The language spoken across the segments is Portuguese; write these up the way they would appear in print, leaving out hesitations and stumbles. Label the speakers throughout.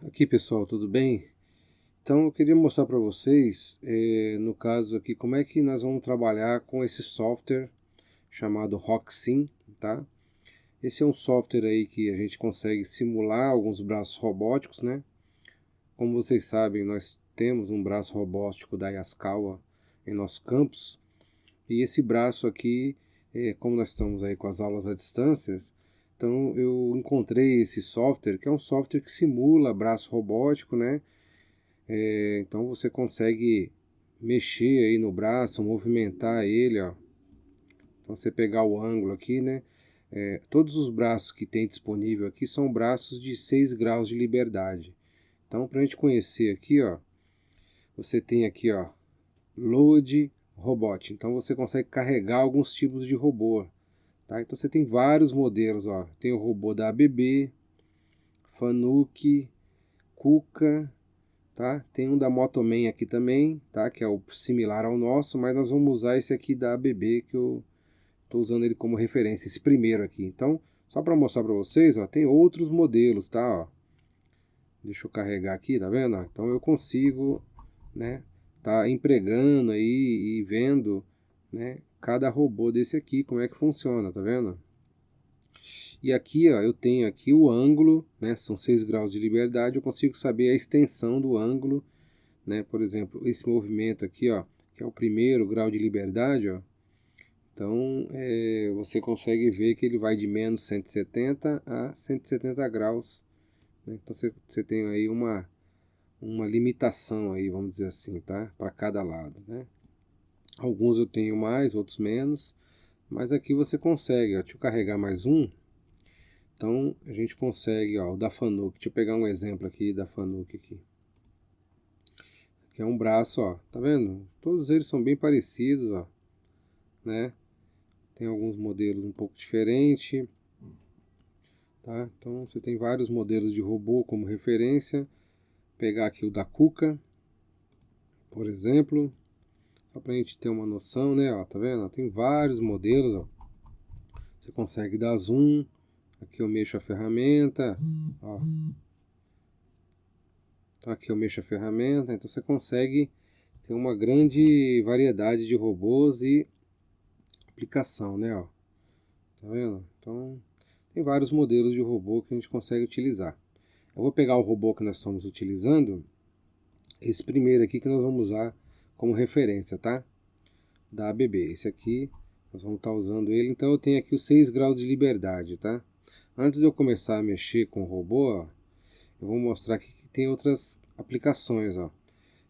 Speaker 1: Aqui pessoal, tudo bem? Então eu queria mostrar para vocês, no caso aqui, como é que nós vamos trabalhar com esse software chamado Rocksim, tá? Esse é um software aí que a gente consegue simular alguns braços robóticos, né? Como vocês sabem, nós temos um braço robótico da Yaskawa em nosso campus, e esse braço aqui, como nós estamos aí com as aulas à distância, então eu encontrei esse software, que é um software que simula braço robótico, né? Então você consegue mexer aí no braço, movimentar ele, ó. Então você pegar o ângulo aqui, né? Todos os braços que tem disponível aqui são braços de 6 graus de liberdade. Então, para a gente conhecer aqui, ó, você tem aqui, ó, Load Robot. Então você consegue carregar alguns tipos de robô, tá? Então você tem vários modelos, ó. Tem o robô da ABB, Fanuc, Kuka, tá? Tem um da Motoman aqui também, tá? Que é o similar ao nosso, mas nós vamos usar esse aqui da ABB, que eu estou usando ele como referência, esse primeiro aqui. Então, só para mostrar para vocês, ó, tem outros modelos, tá? Ó. Deixa eu carregar aqui, tá vendo? Então eu consigo, né, tá empregando aí e vendo, né, cada robô desse aqui, como é que funciona, tá vendo? E aqui, ó, eu tenho aqui o ângulo, né, são 6 graus de liberdade, eu consigo saber a extensão do ângulo, né? Por exemplo, esse movimento aqui, ó, que é o primeiro grau de liberdade, ó. Então, você consegue ver que ele vai de menos 170 a 170 graus, né? Então você tem aí uma limitação aí, vamos dizer assim, tá? Para cada lado, né? Alguns eu tenho mais, outros menos, mas aqui você consegue, ó, deixa eu carregar mais um. Então a gente consegue, ó, o da Fanuc, deixa eu pegar um exemplo aqui da Fanuc aqui. Que é um braço, ó, tá vendo? Todos eles são bem parecidos, ó, né? Tem alguns modelos um pouco diferentes, tá? Então você tem vários modelos de robô como referência. Vou pegar aqui o da Kuka, por exemplo, só pra gente ter uma noção, né? Ó, tá vendo? Tem vários modelos, ó. Você consegue dar zoom. Aqui eu mexo a ferramenta, ó. Então aqui eu mexo a ferramenta, então você consegue ter uma grande variedade de robôs e aplicação, né? Ó. Tá vendo? Então tem vários modelos de robô que a gente consegue utilizar. Eu vou pegar o robô que nós estamos utilizando, esse primeiro aqui que nós vamos usar como referência, tá? Da ABB. Esse aqui, nós vamos estar usando ele. Então eu tenho aqui os 6 graus de liberdade, tá? Antes de eu começar a mexer com o robô, ó, eu vou mostrar aqui que tem outras aplicações, ó.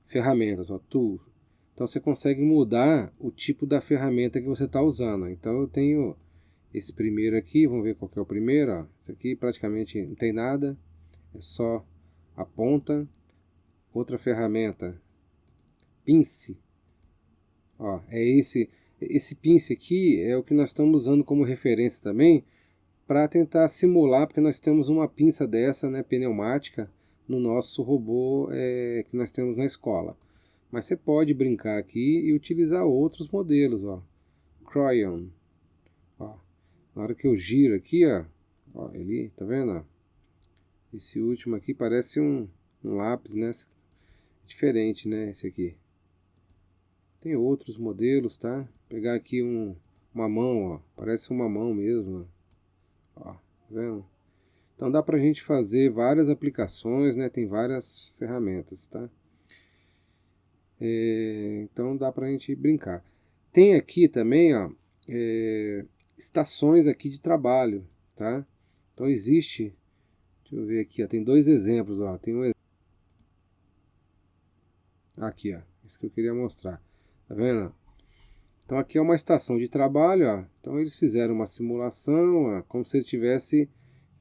Speaker 1: Ferramentas, ó, Tool. Então você consegue mudar o tipo da ferramenta que você está usando. Então eu tenho esse primeiro aqui, vamos ver qual que é o primeiro, ó. Esse aqui praticamente não tem nada, é só a ponta. Outra ferramenta, Pince. Ó, esse pince aqui é o que nós estamos usando como referência também para tentar simular, porque nós temos uma pinça dessa, né, pneumática, no nosso robô que nós temos na escola. Mas você pode brincar aqui e utilizar outros modelos, ó. Cryon. Ó, na hora que eu giro aqui, ó, ele, tá vendo? Ó? Esse último aqui parece um lápis, né? Diferente, né? Esse aqui. Tem outros modelos, tá? Vou pegar aqui uma mão, ó. Parece uma mão mesmo, ó. Tá vendo? Então dá pra gente fazer várias aplicações, né? Tem várias ferramentas, tá? Então dá pra gente brincar. Tem aqui também, ó, estações aqui de trabalho, tá? Então existe, deixa eu ver aqui, ó, tem dois exemplos, ó. Tem aqui, ó, isso que eu queria mostrar. Tá vendo? Então aqui é uma estação de trabalho, ó. Então eles fizeram uma simulação, ó, como se ele estivesse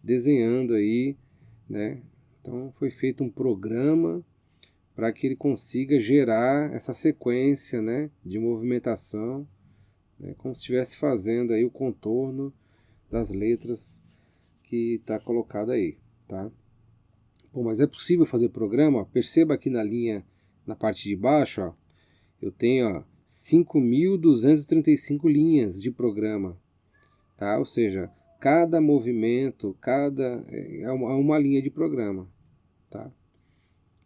Speaker 1: desenhando aí, né? Então foi feito um programa para que ele consiga gerar essa sequência, né, de movimentação, né, como se estivesse fazendo aí o contorno das letras que está colocado aí, tá? Bom, mas é possível fazer programa, ó. Perceba aqui na linha, na parte de baixo, ó, eu tenho, ó, 5.235 linhas de programa, tá? Ou seja, cada movimento, é uma linha de programa, tá?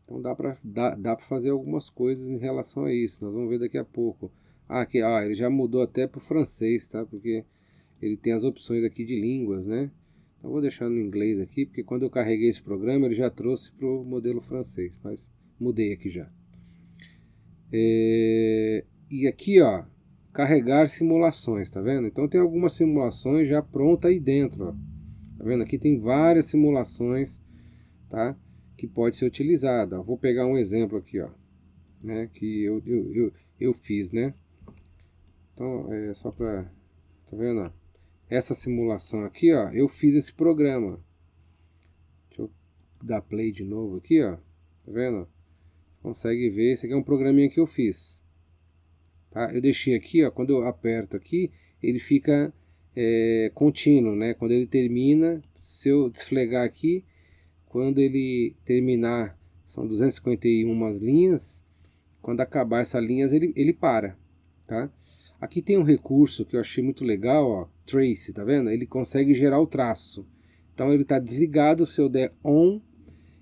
Speaker 1: Então dá para fazer algumas coisas em relação a isso. Nós vamos ver daqui a pouco. Aqui, ele já mudou até para o francês, tá? Porque ele tem as opções aqui de línguas, né? Então vou deixar no inglês aqui, porque quando eu carreguei esse programa ele já trouxe para o modelo francês, mas mudei aqui já. E aqui, ó, carregar simulações, tá vendo? Então tem algumas simulações já prontas aí dentro, ó. Tá vendo? Aqui tem várias simulações, tá? Que pode ser utilizada. Vou pegar um exemplo aqui, ó, né? Que eu fiz, né? Então é só para, tá vendo? Ó? Essa simulação aqui, ó, eu fiz esse programa. Deixa eu dar play de novo aqui, ó. Tá vendo? Consegue ver? Esse aqui é um programinha que eu fiz. Tá? Eu deixei aqui, ó, quando eu aperto aqui, ele fica contínuo, né? Quando ele termina, se eu desflegar aqui, quando ele terminar, são 251 linhas, quando acabar essas linhas ele para, tá? Aqui tem um recurso que eu achei muito legal, ó, Trace, tá vendo? Ele consegue gerar o traço. Então ele está desligado, se eu der on,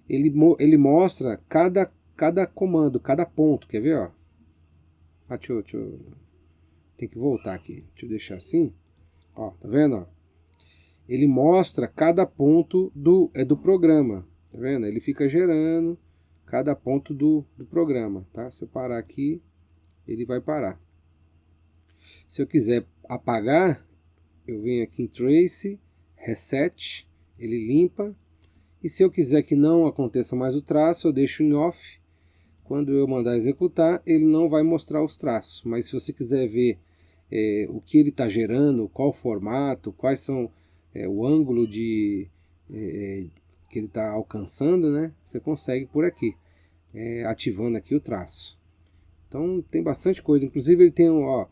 Speaker 1: ele mostra cada comando, cada ponto, quer ver, ó? Tem que voltar aqui, deixa eu deixar assim, ó, tá vendo, ó? Ele mostra cada ponto do programa, tá vendo? Ele fica gerando cada ponto do programa, tá? Se eu parar aqui, ele vai parar. Se eu quiser apagar, eu venho aqui em Trace, Reset, ele limpa. E se eu quiser que não aconteça mais o traço, eu deixo em Off. Quando eu mandar executar, ele não vai mostrar os traços. Mas se você quiser ver o que ele está gerando, qual o formato, quais são o ângulo que ele está alcançando, né? Você consegue por aqui, ativando aqui o traço. Então tem bastante coisa. Inclusive ele tem o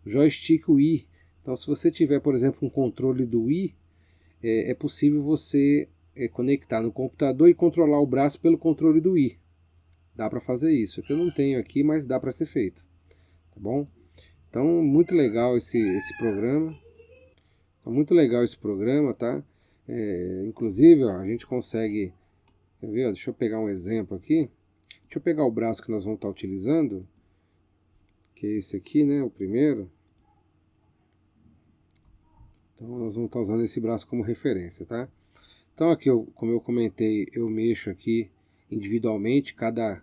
Speaker 1: joystick Wii. Então se você tiver, por exemplo, um controle do Wii, é possível você conectar no computador e controlar o braço pelo controle do Wii. Dá para fazer isso. Eu não tenho aqui, mas dá para ser feito. Tá bom? Então muito legal esse programa. Muito legal esse programa, tá? Inclusive, ó, a gente consegue... Quer ver? Deixa eu pegar um exemplo aqui. Deixa eu pegar o braço que nós vamos estar utilizando, que é esse aqui, né? O primeiro. Então nós vamos estar usando esse braço como referência, tá? Então aqui, como eu comentei, eu mexo aqui individualmente cada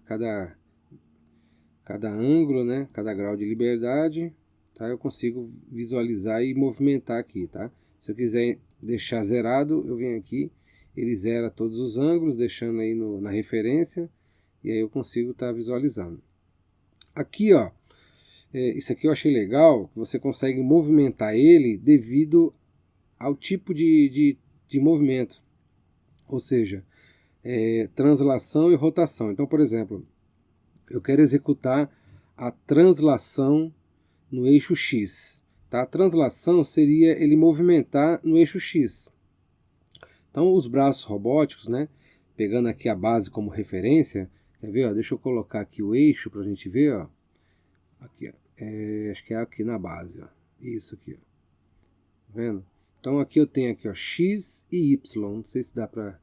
Speaker 1: ângulo, né? Cada grau de liberdade, tá? Eu consigo visualizar e movimentar aqui, tá? Se eu quiser deixar zerado, eu venho aqui, ele zera todos os ângulos, deixando aí na referência, e aí eu consigo estar visualizando. Aqui, ó, isso aqui eu achei legal, que você consegue movimentar ele devido ao tipo de movimento, ou seja, translação e rotação. Então, por exemplo, eu quero executar a translação no eixo X. Tá? A translação seria ele movimentar no eixo X. Então, os braços robóticos, né, pegando aqui a base como referência, quer ver? Ó, deixa eu colocar aqui o eixo para a gente ver. Ó. Aqui, ó. Acho que é aqui na base. Ó. Isso aqui. Ó. Tá vendo? Então, aqui eu tenho aqui, ó, X e Y. Não sei se dá para...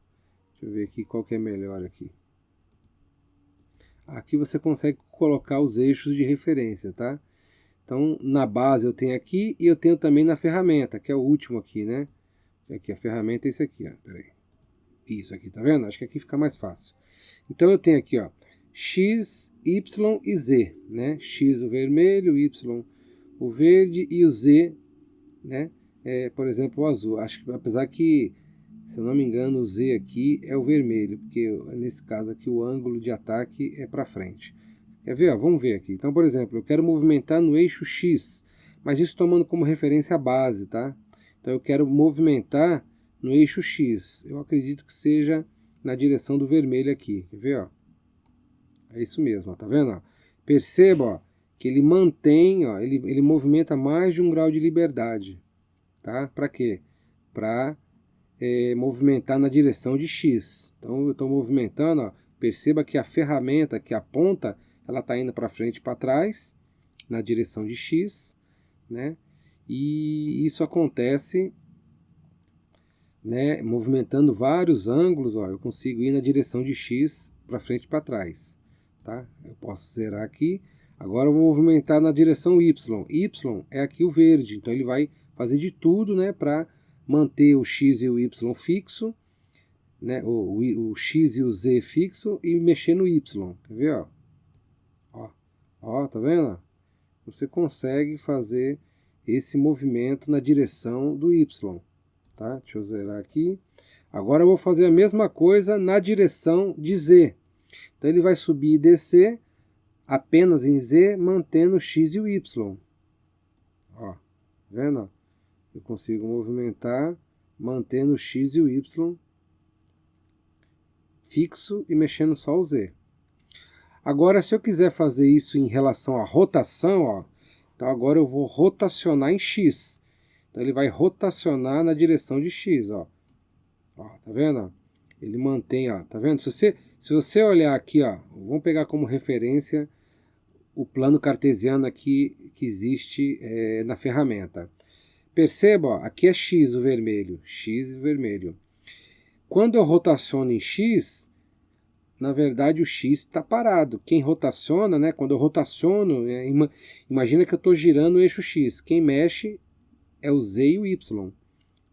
Speaker 1: Deixa eu ver aqui qual que é melhor aqui. Aqui você consegue colocar os eixos de referência, tá? Então, na base eu tenho aqui e eu tenho também na ferramenta, que é o último aqui, né? Aqui a ferramenta é esse aqui, ó. Peraí. Isso aqui, tá vendo? Acho que aqui fica mais fácil. Então eu tenho aqui, ó, X, Y e Z, né? X o vermelho, Y o verde e o Z, né? Por exemplo, o azul. Acho que apesar que, se eu não me engano, o Z aqui é o vermelho, porque nesse caso aqui o ângulo de ataque é para frente. Quer ver? Ó, vamos ver aqui. Então, por exemplo, eu quero movimentar no eixo X, mas isso tomando como referência a base, tá? Então eu quero movimentar no eixo X. Eu acredito que seja na direção do vermelho aqui. Quer ver? Ó? É isso mesmo, ó, tá vendo? Ó? Perceba, ó, que ele mantém, ó, ele movimenta mais de um grau de liberdade. Tá? Para quê? Para movimentar na direção de X. Então eu estou movimentando, ó, perceba que a ferramenta, que a ponta, ela está indo para frente e para trás, na direção de X, né? E isso acontece né, movimentando vários ângulos, ó, eu consigo ir na direção de X para frente e para trás. Tá? Eu posso zerar aqui. Agora eu vou movimentar na direção Y. Y é aqui o verde, então ele vai fazer de tudo, né, para manter o X e o Y fixo, né, o X e o Z fixo e mexer no Y. Quer ver? Ó, tá vendo? Você consegue fazer esse movimento na direção do Y. Tá? Deixa eu zerar aqui. Agora eu vou fazer a mesma coisa na direção de Z. Então ele vai subir e descer apenas em Z, mantendo o X e o Y. Ó, tá vendo? Eu consigo movimentar mantendo o X e o Y fixo e mexendo só o Z. Agora, se eu quiser fazer isso em relação à rotação, ó, então agora eu vou rotacionar em X. Então ele vai rotacionar na direção de X, ó. Ó, tá vendo? Ele mantém, ó, tá vendo? Se você olhar aqui, ó, vamos pegar como referência o plano cartesiano aqui que existe na ferramenta. Perceba, ó, aqui é X o vermelho, X e vermelho. Quando eu rotaciono em X, na verdade o X está parado. Quem rotaciona, né, quando eu rotaciono, imagina que eu estou girando o eixo X. Quem mexe é o Z e o Y.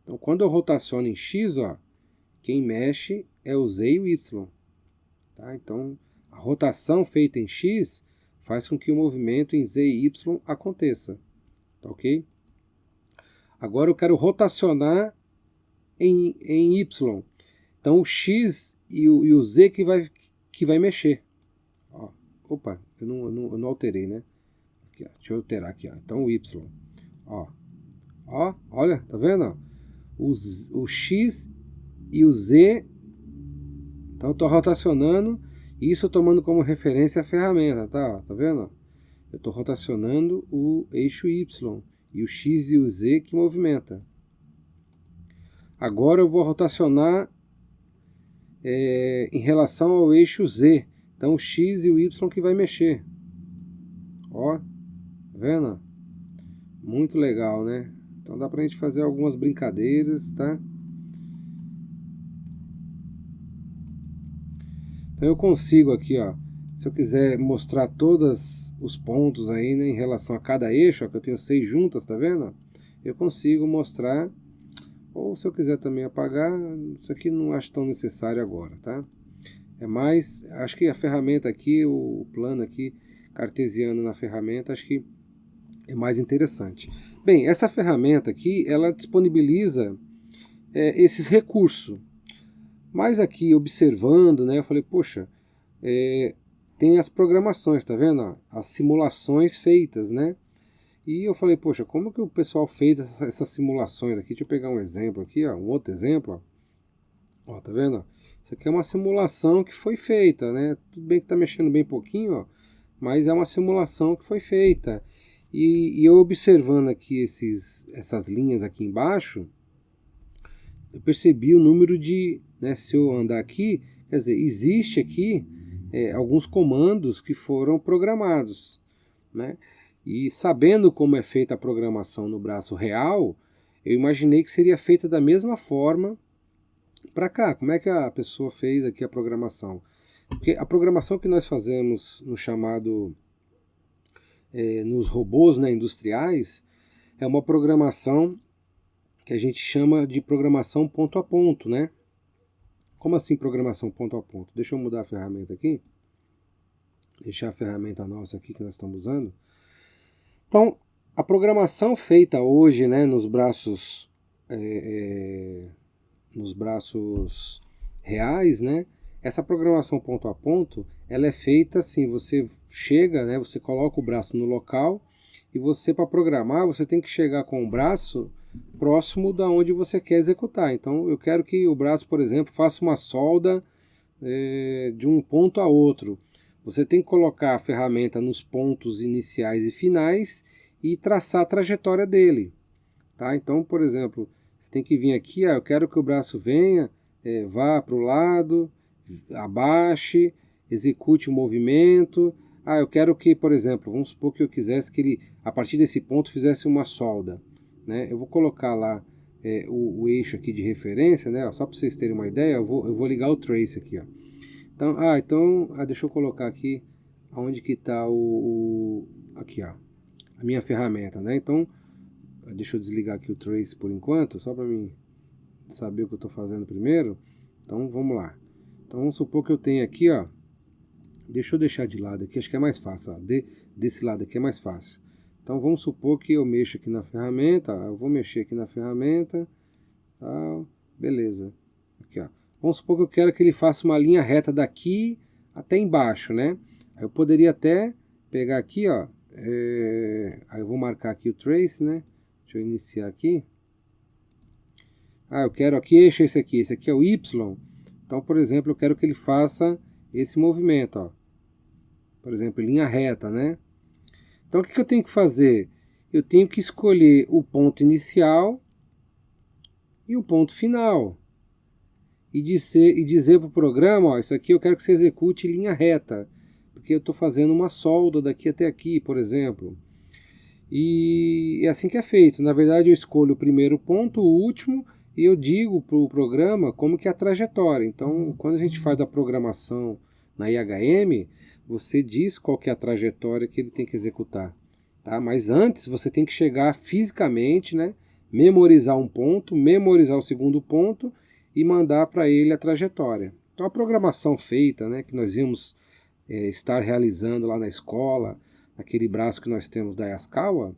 Speaker 1: Então quando eu rotaciono em X, ó, quem mexe é o Z e o Y. Tá? Então a rotação feita em X faz com que o movimento em Z e Y aconteça. Tá, ok? Agora eu quero rotacionar em Y. Então o X e o Z que vai mexer. Ó, opa, eu não alterei, né? Aqui, ó, deixa eu alterar aqui. Ó. Então o Y. Ó, olha, tá vendo? O X e o Z. Então eu estou rotacionando. Isso tomando como referência a ferramenta, tá? Tá vendo? Eu estou rotacionando o eixo Y. E o X e o Z que movimenta. Agora eu vou rotacionar em relação ao eixo Z. Então o X e o Y que vai mexer. Ó, tá vendo? Muito legal, né? Então dá pra gente fazer algumas brincadeiras, tá? Então eu consigo aqui, ó, se eu quiser mostrar todos os pontos aí, né, em relação a cada eixo, ó, que eu tenho 6 juntas, tá vendo? Eu consigo mostrar. Ou se eu quiser também apagar, isso aqui não acho tão necessário agora, tá? É mais, acho que a ferramenta aqui, o plano aqui, cartesiano na ferramenta, acho que é mais interessante. Bem, essa ferramenta aqui, ela disponibiliza esses recursos. Mas aqui, observando, né, eu falei, poxa, tem as programações, tá vendo? As simulações feitas, né? E eu falei, poxa, como que o pessoal fez essas simulações aqui? Deixa eu pegar um exemplo aqui, ó, um outro exemplo. Ó, tá vendo? Isso aqui é uma simulação que foi feita, né? Tudo bem que tá mexendo bem pouquinho, ó, mas é uma simulação que foi feita. E eu observando aqui essas linhas aqui embaixo, eu percebi o número de, né, se eu andar aqui, quer dizer, existe aqui alguns comandos que foram programados, né? E sabendo como é feita a programação no braço real, eu imaginei que seria feita da mesma forma para cá. Como é que a pessoa fez aqui a programação? Porque a programação que nós fazemos no chamado, nos robôs, né, industriais, é uma programação que a gente chama de programação ponto a ponto, né? Como assim programação ponto a ponto? Deixa eu mudar a ferramenta aqui. Deixar a ferramenta nossa aqui que nós estamos usando. Então, a programação feita hoje, né, nos braços reais, né, essa programação ponto a ponto, ela é feita assim, você chega, né, você coloca o braço no local e você, para programar, você tem que chegar com o braço próximo da onde você quer executar. Então, eu quero que o braço, por exemplo, faça uma solda de um ponto a outro. Você tem que colocar a ferramenta nos pontos iniciais e finais e traçar a trajetória dele. Tá? Então, por exemplo, você tem que vir aqui, eu quero que o braço venha, vá para o lado, abaixe, execute o movimento. Eu quero que, por exemplo, vamos supor que eu quisesse que ele, a partir desse ponto, fizesse uma solda. Né? Eu vou colocar lá o eixo aqui de referência, né? Ó, só para vocês terem uma ideia, eu vou ligar o trace aqui, ó. Então, deixa eu colocar aqui onde que está aqui, ó, a minha ferramenta, né? Então, deixa eu desligar aqui o trace por enquanto, só para mim saber o que eu estou fazendo primeiro. Então, vamos lá. Então, vamos supor que eu tenho aqui, ó, deixa eu deixar de lado aqui, acho que é mais fácil, ó, desse lado aqui é mais fácil. Então, vamos supor que eu mexo aqui na ferramenta, ó, eu vou mexer aqui na ferramenta, tá, beleza, aqui, ó. Vamos supor que eu quero que ele faça uma linha reta daqui até embaixo, né? Aí eu poderia até pegar aqui, ó, aí eu vou marcar aqui o trace, né? Deixa eu iniciar aqui. Eu quero aqui, esse aqui é o Y. Então, por exemplo, eu quero que ele faça esse movimento, ó. Por exemplo, linha reta, né? Então, o que eu tenho que fazer? Eu tenho que escolher o ponto inicial e o ponto final. E dizer para o programa, ó, isso aqui eu quero que você execute em linha reta. Porque eu estou fazendo uma solda daqui até aqui, por exemplo. E é assim que é feito. Na verdade, eu escolho o primeiro ponto, o último, e eu digo para o programa como que é a trajetória. Então, quando a gente faz a programação na IHM, você diz qual que é a trajetória que ele tem que executar. Tá? Mas antes, você tem que chegar fisicamente, né? Memorizar um ponto, memorizar o segundo ponto e mandar para ele a trajetória. Então, a programação feita, né, que nós íamos estar realizando lá na escola, aquele braço que nós temos da Yaskawa,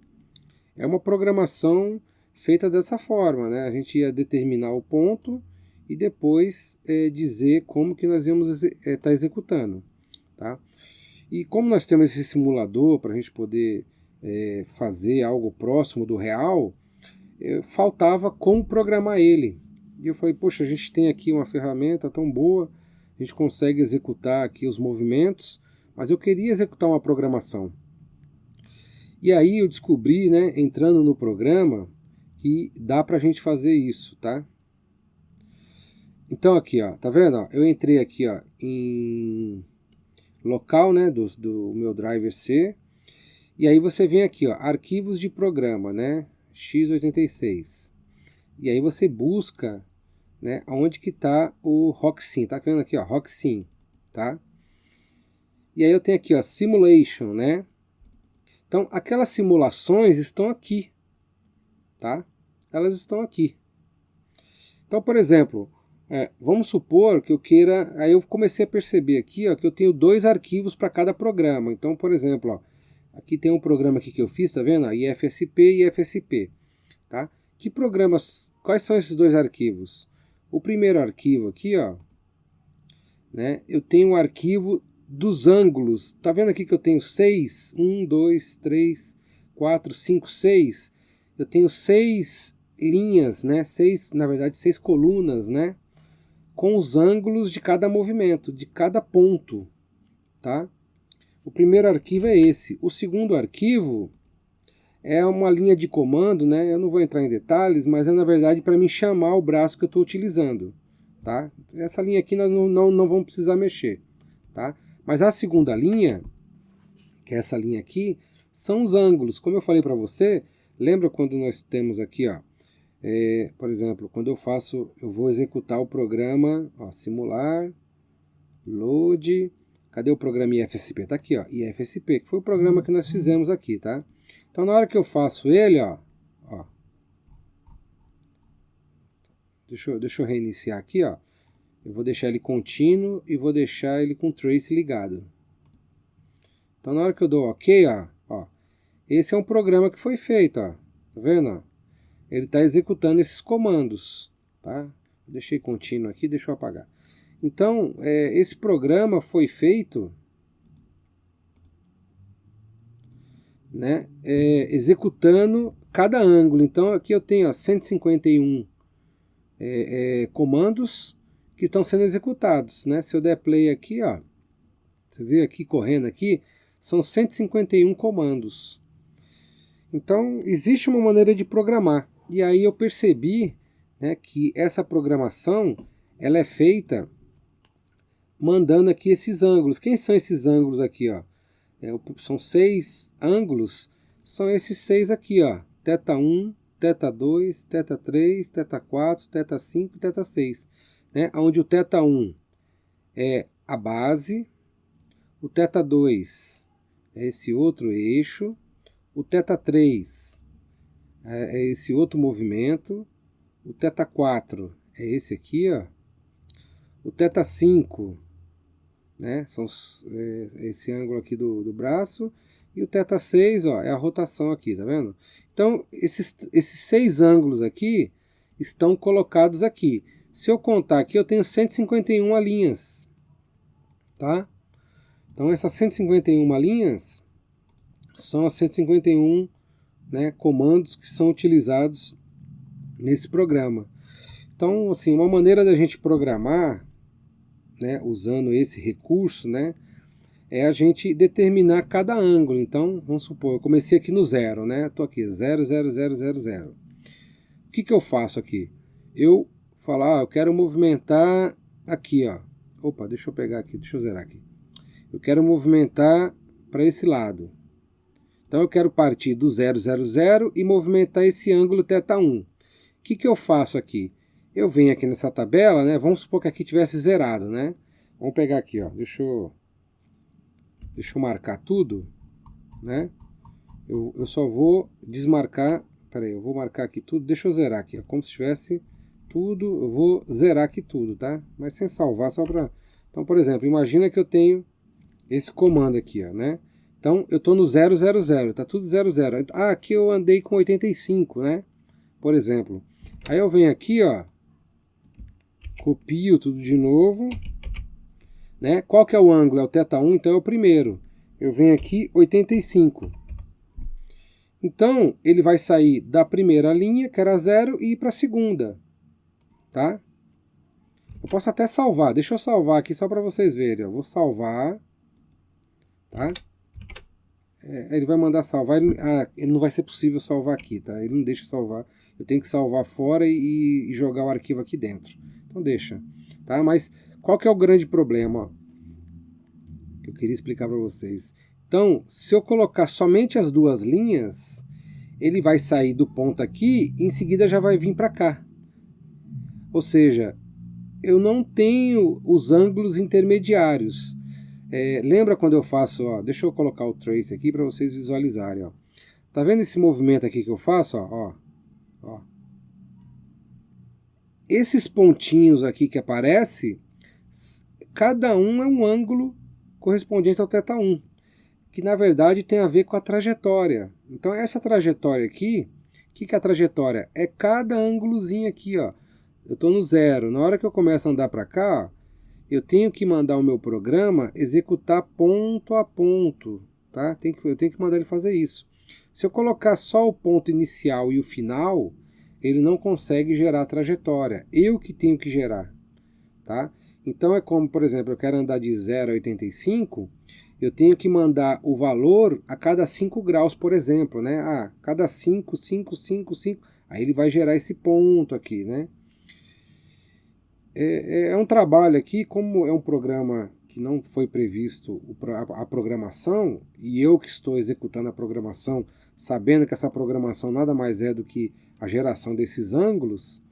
Speaker 1: é uma programação feita dessa forma, né? A gente ia determinar o ponto e depois dizer como que nós íamos estar executando, tá? E como nós temos esse simulador para a gente poder fazer algo próximo do real, faltava como programar ele. E eu falei, poxa, a gente tem aqui uma ferramenta tão boa, a gente consegue executar aqui os movimentos, mas eu queria executar uma programação. E aí eu descobri, né, entrando no programa, que dá pra gente fazer isso, tá? Então aqui, ó, tá vendo? Ó, eu entrei aqui, ó, em local, né, do meu driver C, e aí você vem aqui, ó, arquivos de programa, né, x86. E aí você busca, né, onde que tá o Rocksim, tá vendo aqui, ó, Rocksim, tá? E aí eu tenho aqui, ó, simulation, né? Então, aquelas simulações estão aqui, tá? Elas estão aqui. Então, por exemplo, vamos supor que eu queira... Aí eu comecei a perceber aqui, ó, que eu tenho 2 arquivos para cada programa. Então, por exemplo, ó, aqui tem um programa aqui que eu fiz, tá vendo? IFSP e IFSP, tá? Que programas... Quais são esses 2 arquivos? O primeiro arquivo aqui, ó, né? Eu tenho um arquivo dos ângulos. Tá vendo aqui que eu tenho 6? 1, 2, 3, 4, 5, 6. Eu tenho 6 linhas, né? Na verdade, 6 colunas, né? Com os ângulos de cada movimento, de cada ponto, tá? O primeiro arquivo é esse. O segundo arquivo é uma linha de comando, né? Eu não vou entrar em detalhes, mas é na verdade para mim chamar o braço que eu estou utilizando, tá? Essa linha aqui nós não vamos precisar mexer, tá? Mas a segunda linha, que é essa linha aqui, são os ângulos. Como eu falei para você, lembra quando nós temos aqui, ó, por exemplo, quando eu vou executar o programa, ó, simular, load, cadê o programa IFSP? Tá aqui, ó, IFSP, que foi o programa que nós fizemos aqui, tá? Então na hora que eu faço ele, ó, deixa eu reiniciar aqui, ó. Eu vou deixar ele contínuo e vou deixar ele com trace ligado. Então na hora que eu dou OK, ó, esse é um programa que foi feito, ó. Tá vendo? Ó? Ele está executando esses comandos, tá? Deixei contínuo aqui, deixa eu apagar. Então, esse programa foi feito, né, executando cada ângulo. Então aqui eu tenho, ó, 151 comandos que estão sendo executados, né? Se eu der play aqui, ó, você vê aqui correndo aqui, são 151 comandos. Então existe uma maneira de programar. E aí eu percebi, né, que essa programação ela é feita mandando aqui esses ângulos. Quem são esses ângulos aqui, ó? São 6 ângulos, são esses 6 aqui, ó. Θ1, θ2, θ3, θ4, θ5 e θ6, né? Onde o θ1 é a base, o θ2 é esse outro eixo, o θ3 é esse outro movimento, o θ4 é esse aqui, ó, o θ5, né, esse ângulo aqui do braço, e o θ6, ó, é a rotação aqui, tá vendo? Então, esses 6 ângulos aqui estão colocados aqui. Se eu contar aqui, eu tenho 151 linhas, tá? Então, essas 151 linhas são as 151, né, comandos que são utilizados nesse programa. Então, assim, uma maneira da gente programar, né, usando esse recurso, né, é a gente determinar cada ângulo. Então, vamos supor, eu comecei aqui no 0, né? Estou aqui, 0, 0, 0, 0, 0. O que eu faço aqui? Eu falo, eu quero movimentar aqui, ó. Opa, deixa eu pegar aqui, deixa eu zerar aqui. Eu quero movimentar para esse lado. Então, eu quero partir do 0, 0, 0 e movimentar esse ângulo θ1. O que eu faço aqui? Eu venho aqui nessa tabela, né? Vamos supor que aqui tivesse zerado, né? Vamos pegar aqui, ó. Deixa eu marcar tudo, né? Eu só vou desmarcar. Peraí, eu vou marcar aqui tudo. Deixa eu zerar aqui, ó, como se tivesse tudo. Eu vou zerar aqui tudo, tá? Mas sem salvar, só para. Então, por exemplo, imagina que eu tenho esse comando aqui, ó, né? Então, eu estou no 0, 0, 0, tá tudo 0, 0. Aqui eu andei com 85, né? Por exemplo. Aí eu venho aqui, ó, copio tudo de novo, né? Qual que é o ângulo? É o θ1, então é o primeiro. Eu venho aqui 85. Então, ele vai sair da primeira linha, que era 0, e ir para a segunda. Tá? Eu posso até salvar. Deixa eu salvar aqui só para vocês verem. Eu vou salvar. Tá? Ele vai mandar salvar. Ele não vai ser possível salvar aqui, tá? Ele não deixa salvar. Eu tenho que salvar fora e jogar o arquivo aqui dentro. Então deixa. Tá? Mas qual que é o grande problema? Ó, que eu queria explicar para vocês. Então, se eu colocar somente as duas linhas, ele vai sair do ponto aqui e em seguida já vai vir para cá. Ou seja, eu não tenho os ângulos intermediários. Lembra quando eu faço, ó, deixa eu colocar o trace aqui para vocês visualizarem. Ó. Tá vendo esse movimento aqui que eu faço? Ó. Esses pontinhos aqui que aparecem, cada um é um ângulo correspondente ao θ1, que na verdade tem a ver com a trajetória. Então essa trajetória aqui, o que é a trajetória? É cada ângulozinho aqui, ó. Eu estou no 0. Na hora que eu começo a andar para cá, ó, eu tenho que mandar o meu programa executar ponto a ponto, tá? Eu tenho que mandar ele fazer isso. Se eu colocar só o ponto inicial e o final, ele não consegue gerar a trajetória. Eu que tenho que gerar, tá? Então é como, por exemplo, eu quero andar de 0 a 85, eu tenho que mandar o valor a cada 5 graus, por exemplo, né? Cada 5, 5, 5, 5, aí ele vai gerar esse ponto aqui, né? É um trabalho aqui, como é um programa que não foi previsto a programação, e eu que estou executando a programação, sabendo que essa programação nada mais é do que a geração desses ângulos,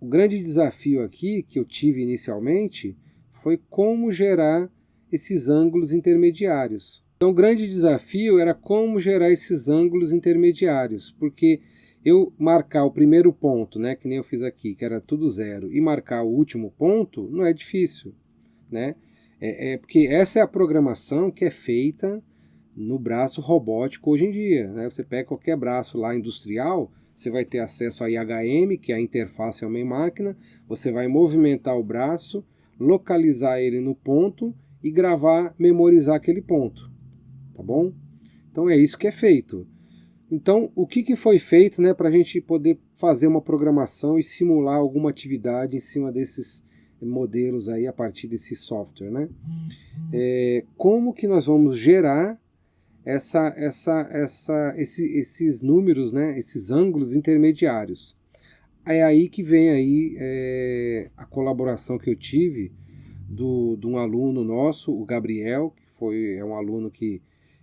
Speaker 1: o grande desafio aqui que eu tive inicialmente foi como gerar esses ângulos intermediários. Então o grande desafio era como gerar esses ângulos intermediários, porque eu marcar o primeiro ponto, né, que nem eu fiz aqui, que era tudo 0, e marcar o último ponto, não é difícil, né? Porque essa é a programação que é feita no braço robótico hoje em dia, né? Você pega qualquer braço lá industrial, você vai ter acesso a IHM, que é a interface homem-máquina, você vai movimentar o braço, localizar ele no ponto e gravar, memorizar aquele ponto, tá bom? Então é isso que é feito. Então, o que foi feito, né, para a gente poder fazer uma programação e simular alguma atividade em cima desses modelos aí, a partir desse software, né? Como que nós vamos gerar esses números, né, esses ângulos intermediários? É aí que vem aí, a colaboração que eu tive de um aluno nosso, o Gabriel, que é um aluno que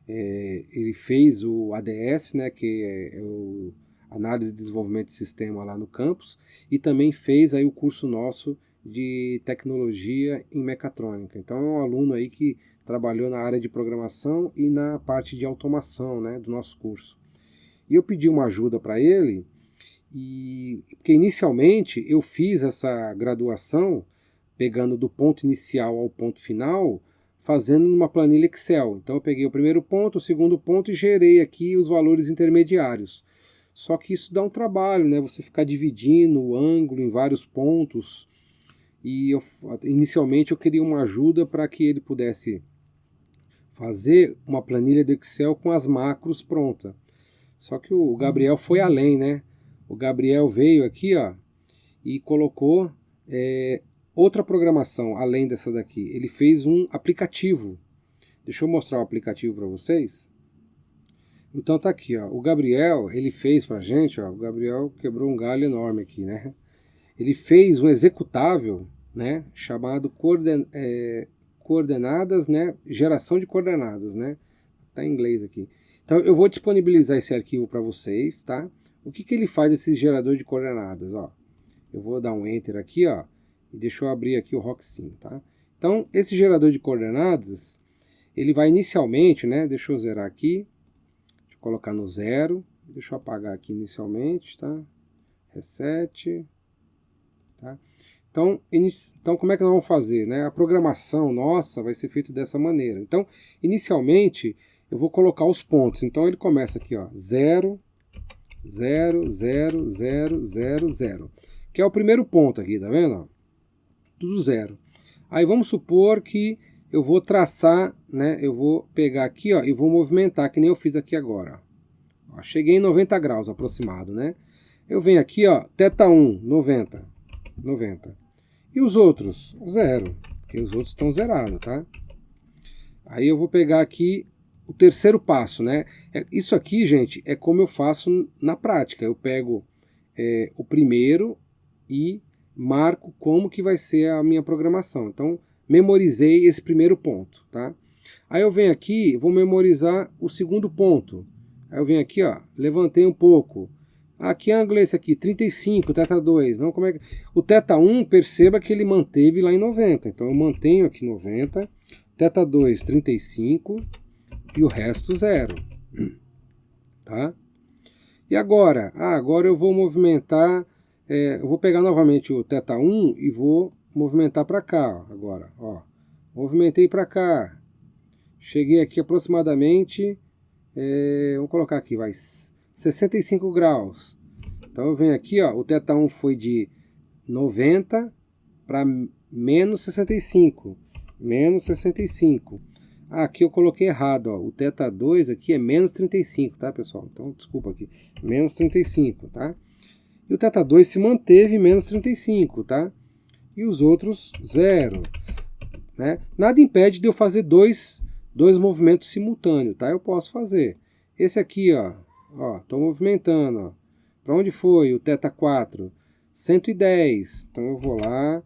Speaker 1: ele fez o ADS, né, que é o Análise de Desenvolvimento de Sistema lá no campus, e também fez aí o curso nosso de Tecnologia em Mecatrônica. Então é um aluno aí que trabalhou na área de programação e na parte de automação, né, do nosso curso. E eu pedi uma ajuda para ele, porque inicialmente eu fiz essa graduação pegando do ponto inicial ao ponto final, fazendo numa planilha Excel. Então eu peguei o primeiro ponto, o segundo ponto e gerei aqui os valores intermediários. Só que isso dá um trabalho, né? Você ficar dividindo o ângulo em vários pontos. E inicialmente eu queria uma ajuda para que ele pudesse fazer uma planilha do Excel com as macros prontas. Só que o Gabriel foi além, né? O Gabriel veio aqui, ó, e colocou outra programação além dessa daqui. Ele fez um aplicativo. Deixa eu mostrar o aplicativo para vocês. Então tá aqui, ó. O Gabriel, ele fez pra gente, ó. O Gabriel quebrou um galho enorme aqui, né? Ele fez um executável, né? Chamado coordenadas, né? Geração de coordenadas, né? Tá em inglês aqui. Então eu vou disponibilizar esse arquivo para vocês, tá? O que ele faz, esse gerador de coordenadas, ó? Eu vou dar um Enter aqui, ó. E deixa eu abrir aqui o Rocksim, tá? Então, esse gerador de coordenadas, ele vai inicialmente, né? Deixa eu zerar aqui. Deixa eu colocar no 0. Deixa eu apagar aqui inicialmente, tá? Reset. Tá? Então, como é que nós vamos fazer, né? A programação nossa vai ser feita dessa maneira. Então, inicialmente, eu vou colocar os pontos. Então, ele começa aqui, ó. 0, 0, 0, 0, 0, 0. Que é o primeiro ponto aqui, tá vendo? Tudo 0. Aí vamos supor que eu vou traçar, né? Eu vou pegar aqui, ó, e vou movimentar, que nem eu fiz aqui agora. Ó, cheguei em 90 graus aproximado, né? Eu venho aqui, ó, θ1, 90. 90. E os outros? 0. Porque os outros estão zerados, tá? Aí eu vou pegar aqui o terceiro passo, né? Isso aqui, gente, é como eu faço na prática. Eu pego o primeiro e marco como que vai ser a minha programação. Então, memorizei esse primeiro ponto, tá? Aí eu venho aqui, vou memorizar o segundo ponto. Aí eu venho aqui, ó, levantei um pouco. Que ângulo é esse aqui? 35, θ2. Não, como é que... O θ1, perceba que ele manteve lá em 90. Então eu mantenho aqui 90, θ2, 35 e o resto 0. Tá? E agora? Agora eu vou movimentar... eu vou pegar novamente o θ1 e vou movimentar para cá, ó, agora. Ó. Movimentei para cá. Cheguei aqui aproximadamente... vamos colocar aqui, vai... 65 graus. Então eu venho aqui, ó, o θ1 foi de 90 para menos 65. Menos 65. Aqui eu coloquei errado, ó. O θ2 aqui é menos 35, tá, pessoal? Então, desculpa aqui. Menos 35, tá? E o θ2 se manteve menos 35, tá? E os outros, 0. Né? Nada impede de eu fazer dois movimentos simultâneos, tá? Eu posso fazer. Esse aqui, ó, estou movimentando, ó. Para onde foi o θ4? 110. Então eu vou lá,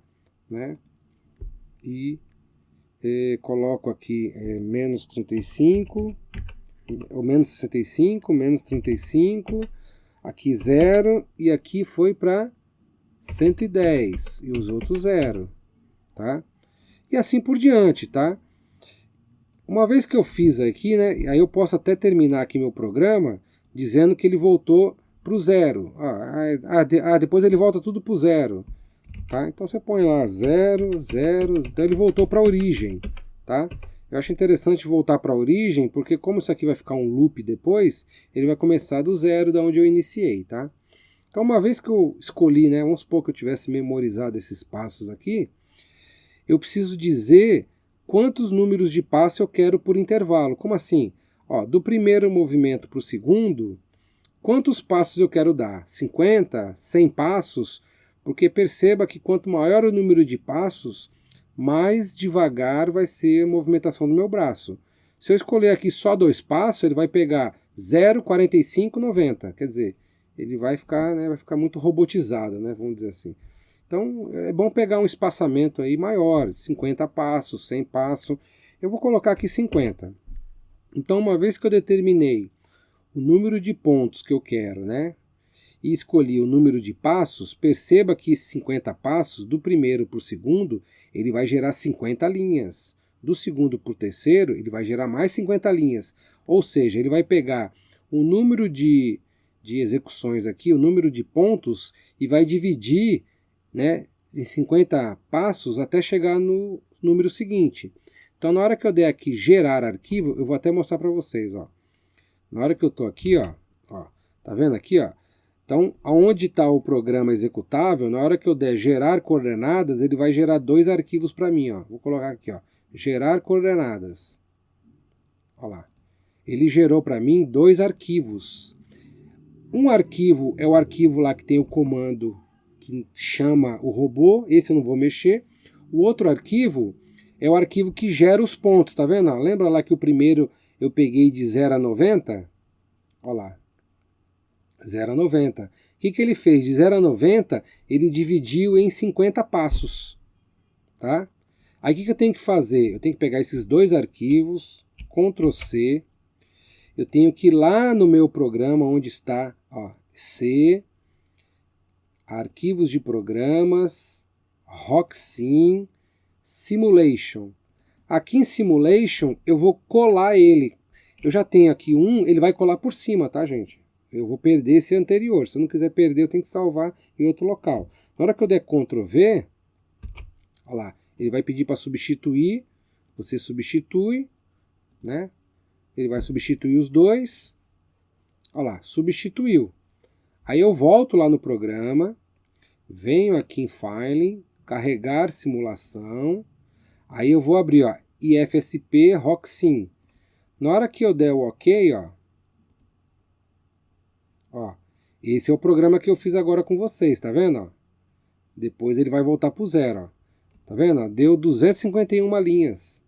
Speaker 1: né? E coloco aqui menos 35, ou menos 65, menos 35, aqui 0, e aqui foi para 110, e os outros 0, tá? E assim por diante, tá? Uma vez que eu fiz aqui, né, aí eu posso até terminar aqui meu programa dizendo que ele voltou para o 0. Depois ele volta tudo para o 0. Tá? Então você põe lá 0, 0, então ele voltou para a origem. Tá? Eu acho interessante voltar para a origem, porque como isso aqui vai ficar um loop depois, ele vai começar do 0 da onde eu iniciei. Tá? Então uma vez que eu escolhi, né, vamos supor que eu tivesse memorizado esses passos aqui, eu preciso dizer quantos números de passo eu quero por intervalo. Como assim? Ó, do primeiro movimento para o segundo, quantos passos eu quero dar? 50? 100 passos? Porque perceba que quanto maior o número de passos, mais devagar vai ser a movimentação do meu braço. Se eu escolher aqui só 2 passos, ele vai pegar 0, 45, 90. Quer dizer, ele vai ficar, né, vai ficar muito robotizado, né, vamos dizer assim. Então é bom pegar um espaçamento aí maior, 50 passos, 100 passos. Eu vou colocar aqui 50. Então, uma vez que eu determinei o número de pontos que eu quero, né, e escolhi o número de passos, perceba que esses 50 passos, do primeiro para o segundo, ele vai gerar 50 linhas. Do segundo para o terceiro, ele vai gerar mais 50 linhas. Ou seja, ele vai pegar o número de execuções aqui, o número de pontos, e vai dividir, né, em 50 passos até chegar no número seguinte. Então, na hora que eu der aqui gerar arquivo, eu vou até mostrar para vocês, ó. Na hora que eu estou aqui, ó, tá vendo aqui, ó? Então, aonde está o programa executável, na hora que eu der gerar coordenadas, ele vai gerar 2 arquivos para mim, ó. Vou colocar aqui, ó, gerar coordenadas. Olha lá. Ele gerou para mim 2 arquivos. Um arquivo é o arquivo lá que tem o comando que chama o robô, esse eu não vou mexer. O outro arquivo é o arquivo que gera os pontos, tá vendo? Lembra lá que o primeiro eu peguei de 0 a 90? Olha lá. 0 a 90. O que ele fez? De 0 a 90, ele dividiu em 50 passos. Tá? Aí o que eu tenho que fazer? Eu tenho que pegar esses 2 arquivos, Ctrl C. Eu tenho que ir lá no meu programa, onde está, ó, C, arquivos de programas, Rocksim, Simulation. Aqui em Simulation, eu vou colar ele. Eu já tenho aqui um, ele vai colar por cima, tá, gente? Eu vou perder esse anterior. Se eu não quiser perder, eu tenho que salvar em outro local. Na hora que eu der Ctrl V, olha lá, ele vai pedir para substituir. Você substitui, né? Ele vai substituir os 2. Olha lá, substituiu. Aí eu volto lá no programa, venho aqui em Filing, carregar simulação. Aí eu vou abrir, ó, IFSP Rocksim. Na hora que eu der o OK, ó, esse é o programa que eu fiz agora com vocês, tá vendo? Depois ele vai voltar para o 0, ó. Tá vendo? Deu 251 linhas,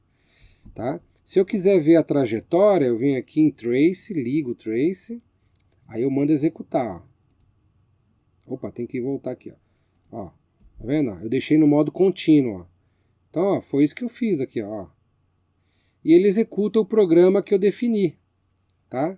Speaker 1: tá? Se eu quiser ver a trajetória, eu venho aqui em Trace, ligo o Trace, aí eu mando executar, ó. Opa, tem que voltar aqui, ó. Tá vendo? Eu deixei no modo contínuo, ó. Então, ó, foi isso que eu fiz aqui, ó. E ele executa o programa que eu defini, tá?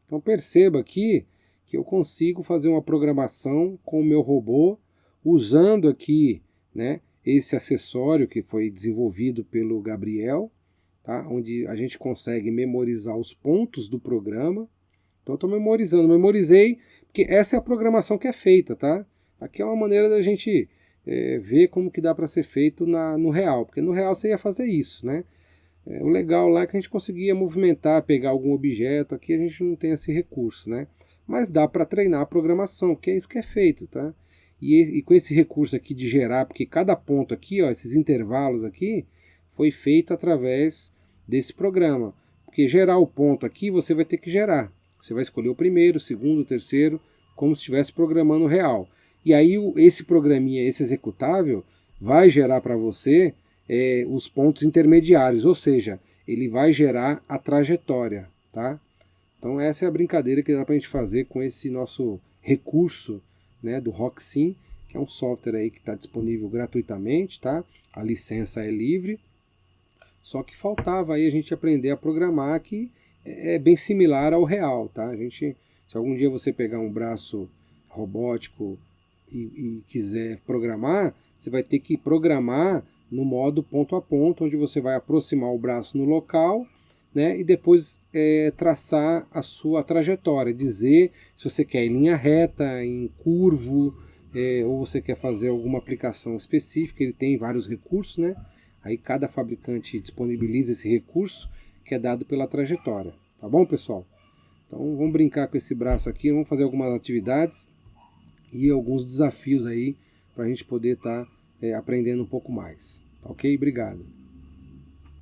Speaker 1: Então perceba aqui que eu consigo fazer uma programação com o meu robô usando aqui, né, esse acessório que foi desenvolvido pelo Gabriel, tá? Onde a gente consegue memorizar os pontos do programa. Então eu estou memorizando, memorizei, porque essa é a programação que é feita, tá? Aqui é uma maneira da gente ver como que dá para ser feito no real, porque no real você ia fazer isso, né? O legal lá é que a gente conseguia movimentar, pegar algum objeto, aqui a gente não tem esse recurso, né? Mas dá para treinar a programação, que é isso que é feito, tá? E com esse recurso aqui de gerar, porque cada ponto aqui, ó, esses intervalos aqui, foi feito através desse programa. Porque gerar o ponto aqui, você vai ter que gerar. Você vai escolher o primeiro, o segundo, o terceiro, como se estivesse programando real. E aí esse programinha, esse executável, vai gerar para você os pontos intermediários, ou seja, ele vai gerar a trajetória, tá? Então essa é a brincadeira que dá para a gente fazer com esse nosso recurso, né, do Rocksim, que é um software aí que está disponível gratuitamente, tá? A licença é livre, só que faltava aí a gente aprender a programar, que é bem similar ao real, tá? Se algum dia você pegar um braço robótico e quiser programar, você vai ter que programar no modo ponto a ponto, onde você vai aproximar o braço no local, né, e depois traçar a sua trajetória, dizer se você quer em linha reta, em curvo, ou você quer fazer alguma aplicação específica. Ele tem vários recursos, né? Aí cada fabricante disponibiliza esse recurso que é dado pela trajetória. Tá bom, pessoal? Então vamos brincar com esse braço aqui, vamos fazer algumas atividades e alguns desafios aí para a gente poder estar aprendendo um pouco mais. Tá ok? Obrigado.